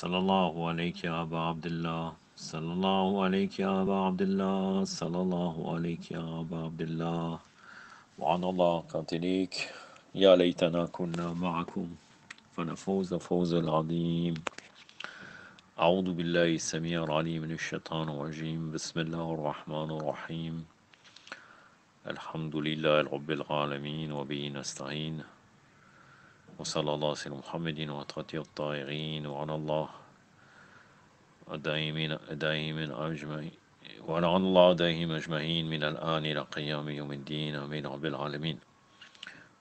صلى الله عليك يا أبا عبد الله صلى الله عليك يا أبا عبد الله صلى الله عليك يا أبا عبد الله وعن الله قاتليك يا ليتنا كنا معكم فنفوز فوز العظيم أعوذ بالله السميع العليم من الشيطان الرجيم بسم الله الرحمن الرحيم الحمد لله رب العالمين وبه نستعين وصلى الله على محمد وعلى الطاهرين وعلى الله دائمين أجمعين ولعن الله دائم أجمعين من الآن إلى قيام يوم الدين آمين رب العالمين.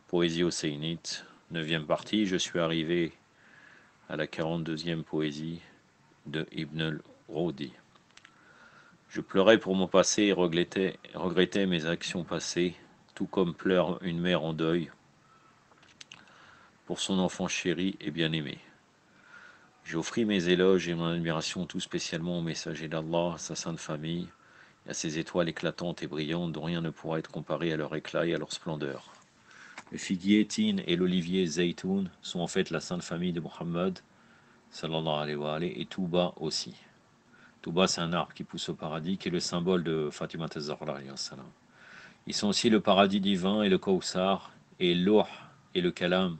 Poésie au Séinite, 9e partie. Je suis arrivé à la 42e poésie de Ibn al-Rodi. Je pleurais pour mon passé et regrettais mes actions passées, tout comme pleure une mère en deuil pour son enfant chéri et bien-aimé. J'offris mes éloges et mon admiration tout spécialement au messager d'Allah, à sa sainte famille, et à ces étoiles éclatantes et brillantes dont rien ne pourra être comparé à leur éclat et à leur splendeur. Le figuier Tin et l'olivier Zaytoun sont en fait la sainte famille de Muhammad, sallallahu alayhi wa alayhi, et Touba aussi. Touba, c'est un arbre qui pousse au paradis, qui est le symbole de Fatima Zahra alayhi salam. Ils sont aussi le paradis divin et le Kawsar, et l'Oh et le Kalam,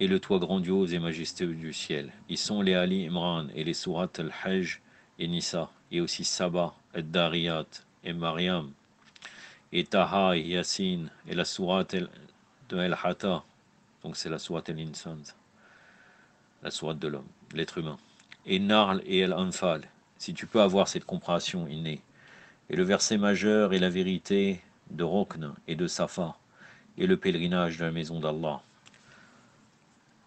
et le toit grandiose et majestueux du ciel. Ils sont les Ali Imran et les sourates Al-Hajj et Nisa, et aussi Saba, Ad-Dariyat et Maryam, et Taha et Yassine, et la sourate de Al-Hata, donc c'est la sourate Al-Insan, la sourate de l'homme, l'être humain, et Narl et Al-Anfal, si tu peux avoir cette compréhension innée. Et le verset majeur est la vérité de Rokn et de Safa, et le pèlerinage de la maison d'Allah.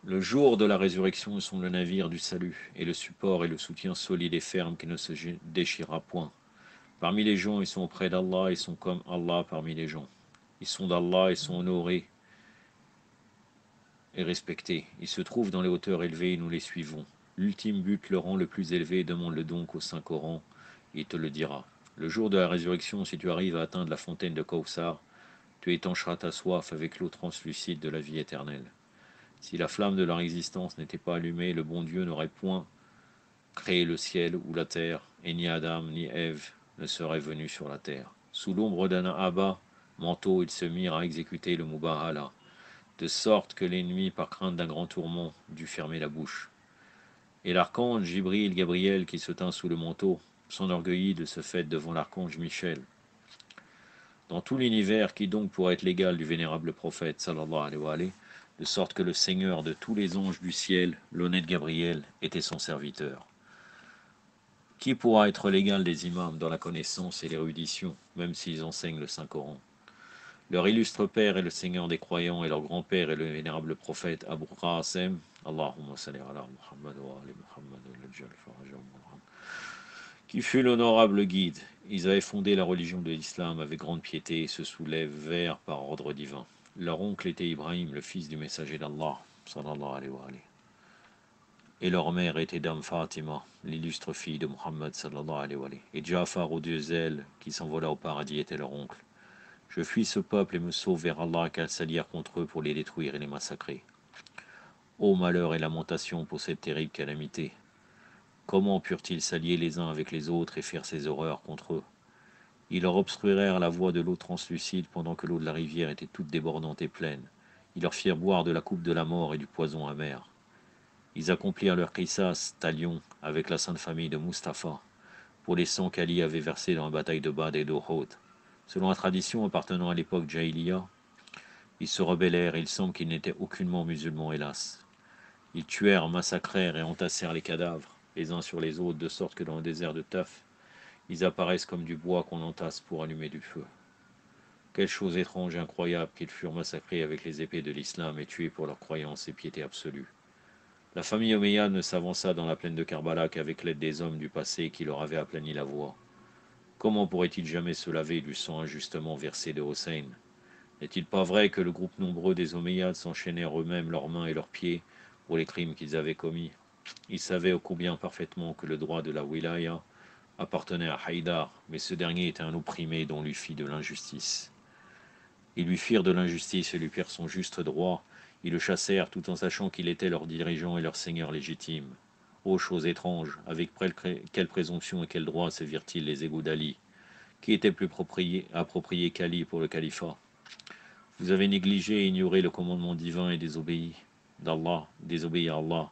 Le jour de la résurrection sont le navire du salut, et le support et le soutien solide et ferme qui ne se déchirera point. Parmi les gens, ils sont auprès d'Allah, ils sont comme Allah parmi les gens. Ils sont d'Allah, ils sont honorés et respectés. Ils se trouvent dans les hauteurs élevées et nous les suivons. L'ultime but, le rang le plus élevé, demande-le donc au Saint-Coran, et il te le dira. Le jour de la résurrection, si tu arrives à atteindre la fontaine de Kawsar, tu étancheras ta soif avec l'eau translucide de la vie éternelle. Si la flamme de leur existence n'était pas allumée, le bon Dieu n'aurait point créé le ciel ou la terre, et ni Adam ni Ève ne seraient venus sur la terre. Sous l'ombre d'un abat, manteau, ils se mirent à exécuter le Mubahala, de sorte que l'ennemi, par crainte d'un grand tourment, dut fermer la bouche. Et l'archange Jibril Gabriel, qui se tint sous le manteau, s'enorgueillit de ce fait devant l'archange Michel. Dans tout l'univers, qui donc pourrait être l'égal du vénérable prophète, sallallahu alayhi wa alayhi, de sorte que le Seigneur de tous les anges du ciel, l'honnête Gabriel, était son serviteur. Qui pourra être l'égal des imams dans la connaissance et l'érudition, même s'ils enseignent le Saint-Coran? Leur illustre père est le Seigneur des croyants, et leur grand-père est le vénérable prophète Abu Qasim, Allahumma salli ala Muhammad wa ali Muhammad qui fut l'honorable guide. Ils avaient fondé la religion de l'islam avec grande piété et se soulèvèrent par ordre divin. Leur oncle était Ibrahim, le fils du messager d'Allah, sallallahu alayhi wa alayhi. Et leur mère était Dame Fatima, l'illustre fille de Muhammad, sallallahu alayhi wa alayhi. Et Jafar, aux deux ailes, qui s'envola au paradis, était leur oncle. Je fuis ce peuple et me sauve vers Allah, car ils s'allièrent contre eux pour les détruire et les massacrer. Ô malheur et lamentation pour cette terrible calamité! Comment purent-ils s'allier les uns avec les autres et faire ces horreurs contre eux? Ils leur obstruèrent la voie de l'eau translucide pendant que l'eau de la rivière était toute débordante et pleine. Ils leur firent boire de la coupe de la mort et du poison amer. Ils accomplirent leur qissas, talion, avec la sainte famille de Mustapha, pour les sangs qu'Ali avait versés dans la bataille de Badr et d'Uhud. Selon la tradition appartenant à l'époque Jahiliya, ils se rebellèrent et il semble qu'ils n'étaient aucunement musulmans, hélas. Ils tuèrent, massacrèrent et entassèrent les cadavres, les uns sur les autres, de sorte que dans le désert de Taf, ils apparaissent comme du bois qu'on entasse pour allumer du feu. Quelle chose étrange et incroyable qu'ils furent massacrés avec les épées de l'islam et tués pour leur croyance et piété absolue. La famille Omeyyade ne s'avança dans la plaine de Karbala qu'avec l'aide des hommes du passé qui leur avaient aplani la voie. Comment pourraient-ils jamais se laver du sang injustement versé de Hossein? N'est-il pas vrai que le groupe nombreux des Omeyyades s'enchaînèrent eux-mêmes leurs mains et leurs pieds pour les crimes qu'ils avaient commis? Ils savaient ô combien parfaitement que le droit de la wilaya appartenait à Haïdar, mais ce dernier était un opprimé dont lui fit de l'injustice. Ils lui firent de l'injustice et lui prirent son juste droit. Ils le chassèrent tout en sachant qu'il était leur dirigeant et leur seigneur légitime. Ô chose étrange, avec quelle présomption et quel droit sévirent-ils les égouts d'Ali? Qui était plus approprié qu'Ali pour le califat? Vous avez négligé et ignoré le commandement divin et désobéi à Allah.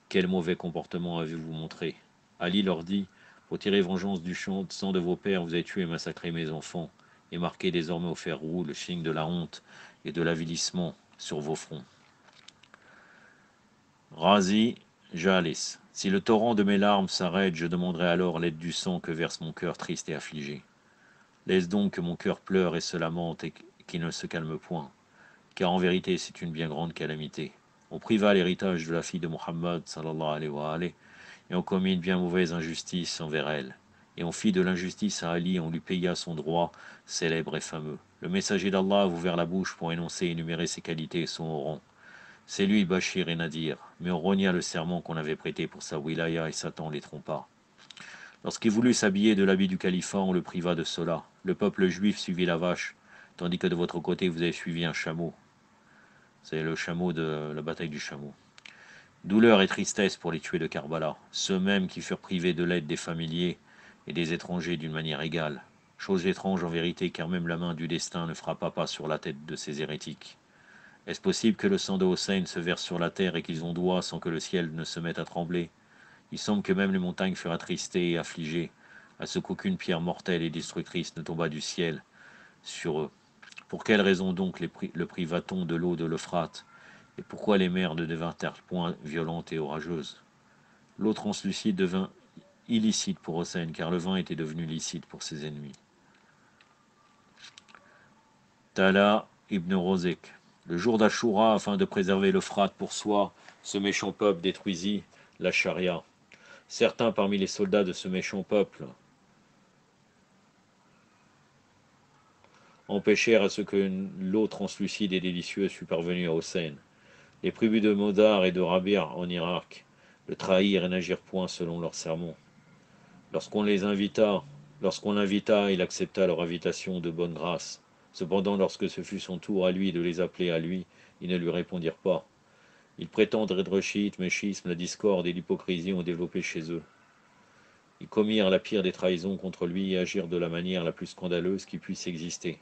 Quel mauvais comportement avez-vous montré? Ali leur dit, pour tirer vengeance du sang de vos pères, vous avez tué et massacré mes enfants, et marqué désormais au fer rouge le signe de la honte et de l'avilissement sur vos fronts. Razi Jalis. Si le torrent de mes larmes s'arrête, je demanderai alors l'aide du sang que verse mon cœur triste et affligé. Laisse donc que mon cœur pleure et se lamente et qu'il ne se calme point, car en vérité c'est une bien grande calamité. On priva l'héritage de la fille de Muhammad sallallahu alayhi wa alayhi, et on commit une bien mauvaise injustice envers elle. Et on fit de l'injustice à Ali, on lui paya son droit célèbre et fameux. Le messager d'Allah a ouvert la bouche pour énoncer et énumérer ses qualités et son haut rang. C'est lui Bachir et Nadir, mais on rogna le serment qu'on avait prêté pour sa wilaya et Satan les trompa. Lorsqu'il voulut s'habiller de l'habit du califat, on le priva de cela. Le peuple juif suivit la vache, tandis que de votre côté vous avez suivi un chameau. C'est le chameau de la bataille du chameau. Douleur et tristesse pour les tués de Karbala, ceux mêmes qui furent privés de l'aide des familiers et des étrangers d'une manière égale. Chose étrange en vérité, car même la main du destin ne frappa pas sur la tête de ces hérétiques. Est-ce possible que le sang de Hossein se verse sur la terre et qu'ils ondoient sans que le ciel ne se mette à trembler? Il semble que même les montagnes furent attristées et affligées, à ce qu'aucune pierre mortelle et destructrice ne tomba du ciel sur eux. Pour quelle raison donc le priva-t-on de l'eau de l'Euphrate? Et pourquoi les mers ne devinrent-elles point violentes et orageuses? L'eau translucide devint illicite pour Hossein, car le vin était devenu licite pour ses ennemis. Tala ibn Rozek. Le jour d'Ashura, afin de préserver l'Euphrate pour soi, ce méchant peuple détruisit la charia. Certains parmi les soldats de ce méchant peuple empêchèrent à ce que l'eau translucide et délicieuse fût parvenue à Hossein. Les tribus de Modar et de Rabir en Irak le trahirent et n'agirent point selon leur sermon. Lorsqu'on l'invita, il accepta leur invitation de bonne grâce. Cependant, lorsque ce fut son tour à lui de les appeler à lui, ils ne lui répondirent pas. Ils prétendent être le chiite, mais schisme, la discorde et l'hypocrisie ont développé chez eux. Ils commirent la pire des trahisons contre lui et agirent de la manière la plus scandaleuse qui puisse exister.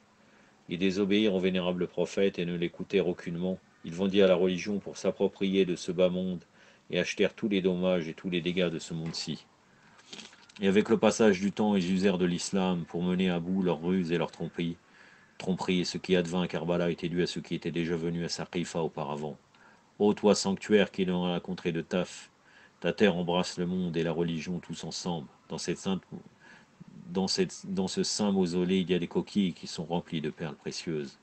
Ils désobéirent au vénérable prophète et ne l'écoutèrent aucunement. Ils vendirent la religion pour s'approprier de ce bas monde et achetèrent tous les dommages et tous les dégâts de ce monde-ci. Et avec le passage du temps, ils usèrent de l'islam pour mener à bout leurs ruses et leurs tromperies. Et ce qui advint à Karbala était dû à ce qui était déjà venu à Saqifa auparavant. Ô toi sanctuaire qui est dans la contrée de Taf, ta terre embrasse le monde et la religion tous ensemble. Dans ce saint mausolée, il y a des coquilles qui sont remplies de perles précieuses.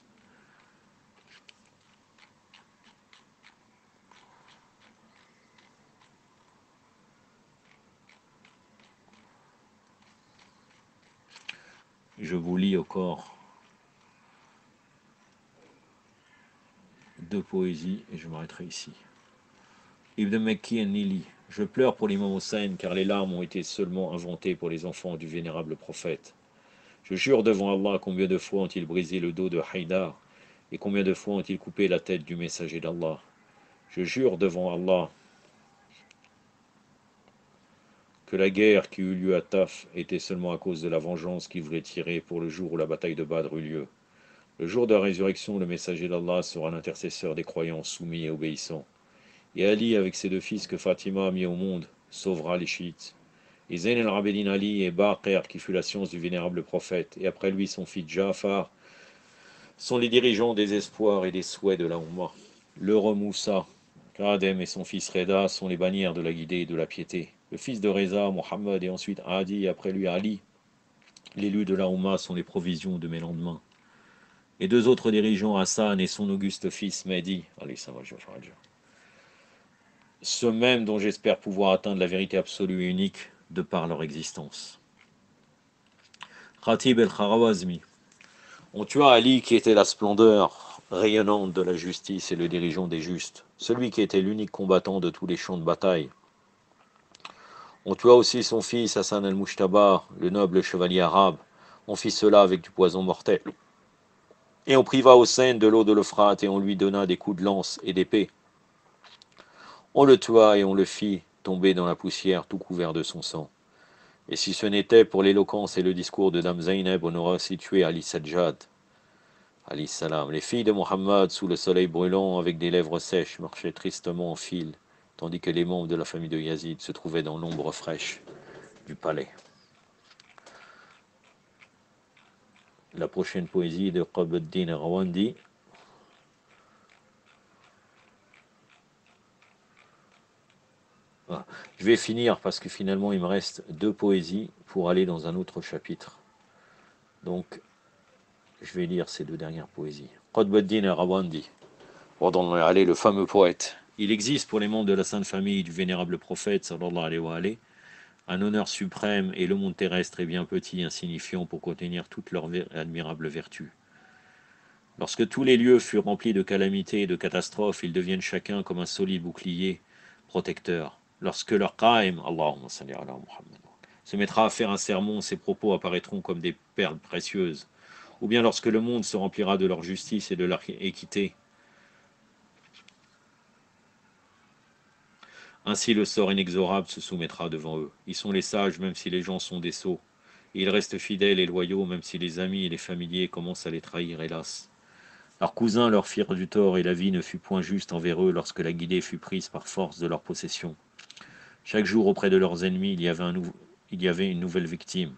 Je vous lis au corps deux poésies et je m'arrêterai ici. Ibn Mekki et Nili. Je pleure pour l'imam Hossein car les larmes ont été seulement inventées pour les enfants du vénérable prophète. Je jure devant Allah combien de fois ont-ils brisé le dos de Haïdar et combien de fois ont-ils coupé la tête du messager d'Allah. Je jure devant Allah que la guerre qui eut lieu à Taf était seulement à cause de la vengeance qu'ils voulaient tirer pour le jour où la bataille de Badr eut lieu. Le jour de la résurrection, le messager d'Allah sera l'intercesseur des croyants soumis et obéissants. Et Ali, avec ses deux fils que Fatima a mis au monde, sauvera les chiites. Et Zayn el-Abedin Ali et Baqir, qui fut la science du vénérable prophète, et après lui son fils Ja'far, sont les dirigeants des espoirs et des souhaits de la Ummah. Le Moussa, Kadem et son fils Reda sont les bannières de la guidée et de la piété. Le fils de Reza, Mohammed, et ensuite Hadi, et après lui Ali, l'élu de la Ummah, sont les provisions de mes lendemains. Et deux autres dirigeants, Hassan et son auguste fils Mehdi, ceux mêmes dont j'espère pouvoir atteindre la vérité absolue et unique de par leur existence. Khatib el-Kharawazmi. On tua Ali qui était la splendeur rayonnante de la justice et le dirigeant des justes, celui qui était l'unique combattant de tous les champs de bataille. On tua aussi son fils Hassan al-Mushtaba, le noble chevalier arabe. On fit cela avec du poison mortel. Et on priva Hossein de l'eau de l'Euphrate et on lui donna des coups de lance et d'épée. On le tua et on le fit tombé dans la poussière tout couvert de son sang. Et si ce n'était pour l'éloquence et le discours de Dame Zaynab, on aurait situé Ali Sajjad, alayhi salam. Les filles de Mohammed, sous le soleil brûlant, avec des lèvres sèches, marchaient tristement en file, tandis que les membres de la famille de Yazid se trouvaient dans l'ombre fraîche du palais. La prochaine poésie de Qutb-ud-Din Rawandi. Ah, je vais finir parce que finalement il me reste 2 poésies pour aller dans un autre chapitre. Donc je vais lire ces 2 dernières poésies. Qutb-ud-Din Rawandi, pardon, allez, le fameux poète. Il existe pour les membres de la Sainte Famille du vénérable prophète, sallallahu alayhi wa alayhi, un honneur suprême, et le monde terrestre est bien petit, insignifiant pour contenir toutes leurs admirables vertus. Lorsque tous les lieux furent remplis de calamités et de catastrophes, ils deviennent chacun comme un solide bouclier protecteur. Lorsque leur qaim, Allahumma salli ala Muhammad, se mettra à faire un sermon, ses propos apparaîtront comme des perles précieuses. Ou bien lorsque le monde se remplira de leur justice et de leur équité, ainsi le sort inexorable se soumettra devant eux. Ils sont les sages même si les gens sont des sots. Et ils restent fidèles et loyaux même si les amis et les familiers commencent à les trahir, hélas. Leurs cousins leur firent du tort et la vie ne fut point juste envers eux lorsque la guidée fut prise par force de leur possession. Chaque jour auprès de leurs ennemis, il y avait une nouvelle victime.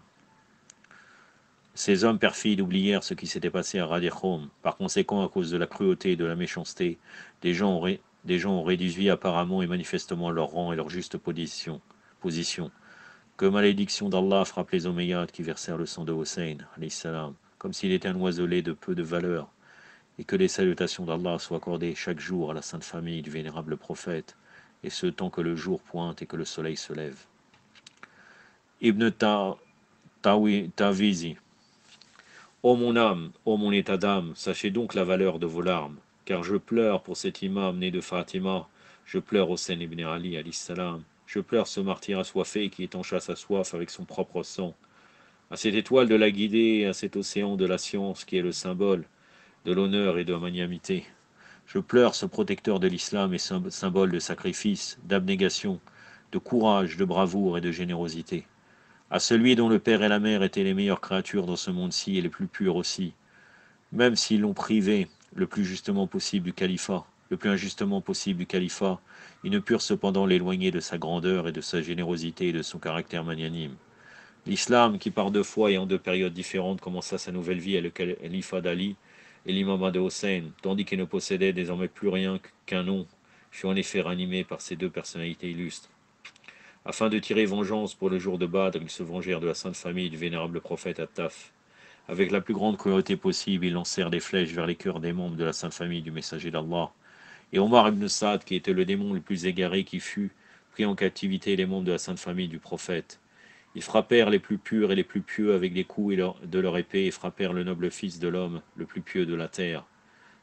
Ces hommes perfides oublièrent ce qui s'était passé à Radechom. Par conséquent, à cause de la cruauté et de la méchanceté, des gens ont réduit apparemment et manifestement leur rang et leur juste position. Que malédiction d'Allah frappe les Omeyyades qui versèrent le sang de Hossein, comme s'il était un oiselé de peu de valeur, et que les salutations d'Allah soient accordées chaque jour à la sainte famille du vénérable prophète, et ce tant que le jour pointe et que le soleil se lève. Ibn Tawizi. Ô mon âme, ô mon état d'âme, sachez donc la valeur de vos larmes, car je pleure pour cet imam né de Fatima, je pleure Hossein ibn Ali, alayhi salam, je pleure ce martyr assoiffé qui étancha sa soif avec son propre sang, à cette étoile de la guidée, à cet océan de la science qui est le symbole de l'honneur et de la magnanimité. Je pleure ce protecteur de l'islam et symbole de sacrifice, d'abnégation, de courage, de bravoure et de générosité. À celui dont le père et la mère étaient les meilleures créatures dans ce monde-ci et les plus pures aussi, même s'ils l'ont privé le plus justement possible du califat, le plus injustement possible du califat, ils ne purent cependant l'éloigner de sa grandeur et de sa générosité et de son caractère magnanime. L'islam, qui par 2 fois et en 2 périodes différentes commença sa nouvelle vie à le califat d'Ali et l'imam de Hossein, tandis qu'il ne possédait désormais plus rien qu'un nom, fut en effet ranimé par ces 2 personnalités illustres. Afin de tirer vengeance pour le jour de Badr, ils se vengèrent de la sainte famille du vénérable prophète Attaf. Avec la plus grande cruauté possible, ils lancèrent des flèches vers les cœurs des membres de la sainte famille du messager d'Allah. Et Omar ibn Saad, qui était le démon le plus égaré qui fut, prit en captivité les membres de la sainte famille du prophète. Ils frappèrent les plus purs et les plus pieux avec des coups de leur épée et frappèrent le noble fils de l'homme, le plus pieux de la terre.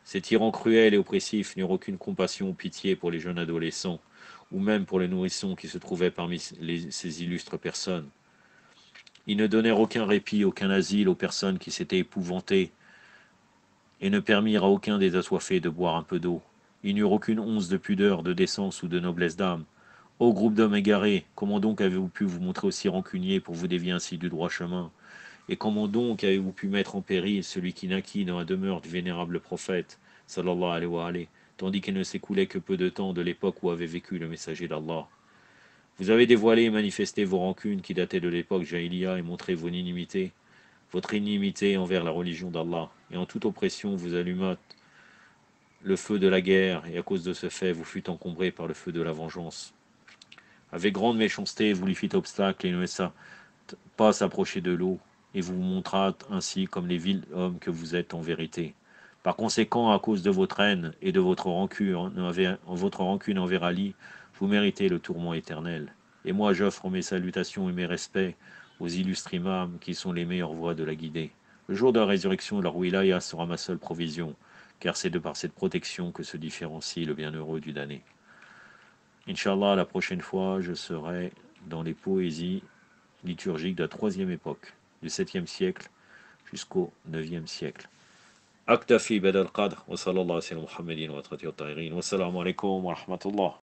Ces tyrans cruels et oppressifs n'eurent aucune compassion ou pitié pour les jeunes adolescents, ou même pour les nourrissons qui se trouvaient parmi ces illustres personnes. Ils ne donnèrent aucun répit, aucun asile aux personnes qui s'étaient épouvantées, et ne permirent à aucun des assoiffés de boire un peu d'eau. Ils n'eurent aucune once de pudeur, de décence ou de noblesse d'âme. Ô groupe d'hommes égarés, comment donc avez-vous pu vous montrer aussi rancunier pour vous dévier ainsi du droit chemin? Et comment donc avez-vous pu mettre en péril celui qui naquit dans la demeure du vénérable prophète, sallallahu alayhi wa alayhi, tandis qu'il ne s'écoulait que peu de temps de l'époque où avait vécu le messager d'Allah? Vous avez dévoilé et manifesté vos rancunes qui dataient de l'époque Jahiliya et montré votre inimité envers la religion d'Allah. Et en toute oppression, vous allumâtes le feu de la guerre, et à cause de ce fait, vous fûtes encombrés par le feu de la vengeance. Avec grande méchanceté, vous lui fîtes obstacle et ne laissa pas s'approcher de l'eau, et vous vous montrâtes ainsi comme les vils hommes que vous êtes en vérité. Par conséquent, à cause de votre haine et de votre rancune envers Ali, vous méritez le tourment éternel. Et moi, j'offre mes salutations et mes respects aux illustres imams qui sont les meilleures voies de la guidée. Le jour de la résurrection, leur wilaya sera ma seule provision, car c'est de par cette protection que se différencie le bienheureux du damné. Inch'Allah, la prochaine fois, je serai dans les poésies liturgiques de la 3e époque, du 7e siècle jusqu'au 9e siècle. أكتفي بهذا القدر وصلى الله على سيدنا محمد وعلى آله وصحبه الطاهرين والسلام عليكم ورحمة الله.